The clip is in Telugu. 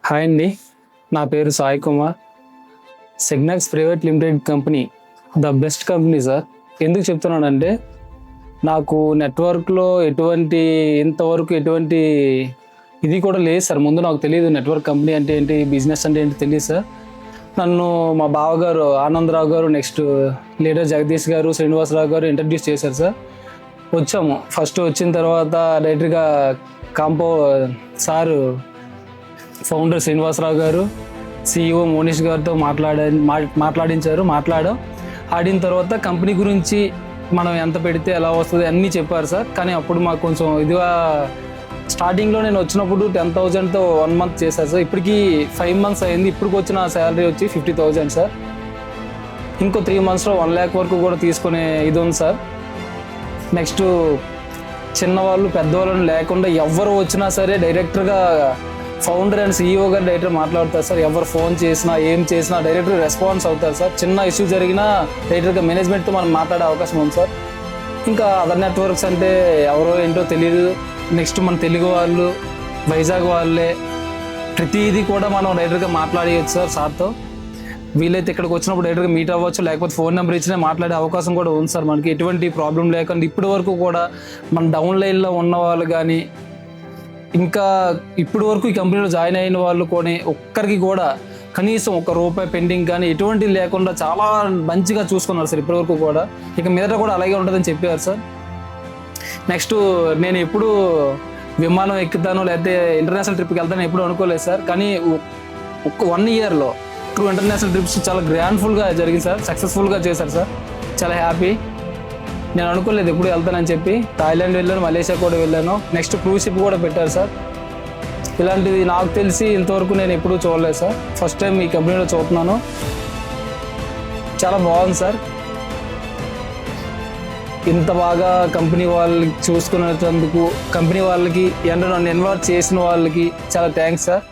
హాయ్ అండి, నా పేరు Sai Kumar. Signex private limited company the best company sir. ఎందుకు చెప్తున్నానంటే నాకు నెట్వర్క్లో ఇంతవరకు ఎటువంటి ఇది కూడా లేదు సార్. ముందు నాకు తెలియదు నెట్వర్క్ కంపెనీ అంటే ఏంటి, బిజినెస్ అంటే ఏంటి తెలియదు సార్. నన్ను మా బావగారు ఆనందరావు గారు, నెక్స్ట్ లీడర్ జగదీష్ గారు, శ్రీనివాసరావు గారు ఇంట్రడ్యూస్ చేశారు సార్. వచ్చాము. ఫస్ట్ వచ్చిన తర్వాత డైరెక్ట్గా సారు ఫౌండర్ శ్రీనివాసరావు గారు, సిఇఓ మోనిష్ గారితో ఆడిన తర్వాత కంపెనీ గురించి మనం ఎంత పెడితే ఎలా వస్తుంది అన్నీ చెప్పారు సార్. కానీ అప్పుడు మాకు కొంచెం ఇదిగా స్టార్టింగ్లో నేను వచ్చినప్పుడు 10,000తో 1 month చేశారు సార్. ఇప్పటికీ 5 months అయింది. ఇప్పటికి వచ్చిన శాలరీ వచ్చి 50,000 సార్. ఇంకో 3 monthsలో 1 lakh వరకు కూడా తీసుకునే ఇది ఉంది సార్. నెక్స్ట్ చిన్నవాళ్ళు పెద్దవాళ్ళని లేకుండా ఎవరు వచ్చినా సరే డైరెక్టర్గా ఫౌండర్ అండ్ సిఇఓ గారు డైరెక్టర్ మాట్లాడతారు సార్. ఎవరు ఫోన్ చేసినా ఏం చేసినా డైరెక్టర్ రెస్పాన్స్ అవుతారు సార్. చిన్న ఇష్యూ జరిగినా డైరెక్టర్గా మేనేజ్మెంట్తో మనం మాట్లాడే అవకాశం ఉంది సార్. ఇంకా అదర్ నెట్వర్క్స్ అంటే ఎవరో ఏంటో తెలియదు. నెక్స్ట్ మన తెలుగు వాళ్ళు, వైజాగ్ వాళ్ళే, ప్రతిదీ కూడా మనం డైరెక్టర్గా మాట్లాడేయచ్చు సార్ సార్తో. వీలైతే ఇక్కడికి వచ్చినప్పుడు డైరెక్ట్గా మీట్ అవ్వచ్చు, లేకపోతే ఫోన్ నెంబర్ ఇచ్చినా మాట్లాడే అవకాశం కూడా ఉంది సార్. మనకి ఎటువంటి ప్రాబ్లం లేకుండా ఇప్పటి వరకు కూడా మన డౌన్ లైన్లో ఉన్న వాళ్ళు కానీ, ఇంకా ఇప్పటి వరకు ఈ కంపెనీలో జాయిన్ అయిన వాళ్ళు కొని ఒక్కరికి కూడా కనీసం ₹1 పెండింగ్ కానీ ఎటువంటి లేకుండా చాలా మంచిగా చూసుకున్నారు సార్ ఇప్పటి వరకు కూడా. ఇక మీదట కూడా అలాగే ఉంటుందని చెప్పారు సార్. నెక్స్ట్ నేను ఎప్పుడు విమానం ఎక్కుతాను లేకపోతే ఇంటర్నేషనల్ ట్రిప్కి వెళ్తాను ఎప్పుడు అనుకోలేదు సార్. కానీ 1 yearలో 2 ఇంటర్నేషనల్ ట్రిప్స్ చాలా గ్రాండ్ఫుల్గా జరిగింది సార్. సక్సెస్ఫుల్గా చేశారు సార్. చాలా హ్యాపీ. నేను అనుకోలేదు ఎప్పుడు వెళ్తానని చెప్పి. థాయిలాండ్ వెళ్ళాను, మలేషియా కూడా వెళ్ళాను. నెక్స్ట్ క్రూజ్ షిప్ కూడా పెట్టారు సార్. ఇలాంటిది నాకు తెలిసి ఇంతవరకు నేను ఎప్పుడూ చూడలేదు సార్. ఫస్ట్ టైం ఈ కంపెనీలో చూస్తున్నాను. చాలా బాగుంది సార్. ఇంత బాగా కంపెనీ వాళ్ళకి చూసుకునేందుకు, కంపెనీ వాళ్ళకి నన్ను ఇన్వైట్ చేసిన వాళ్ళకి చాలా థ్యాంక్స్ సార్.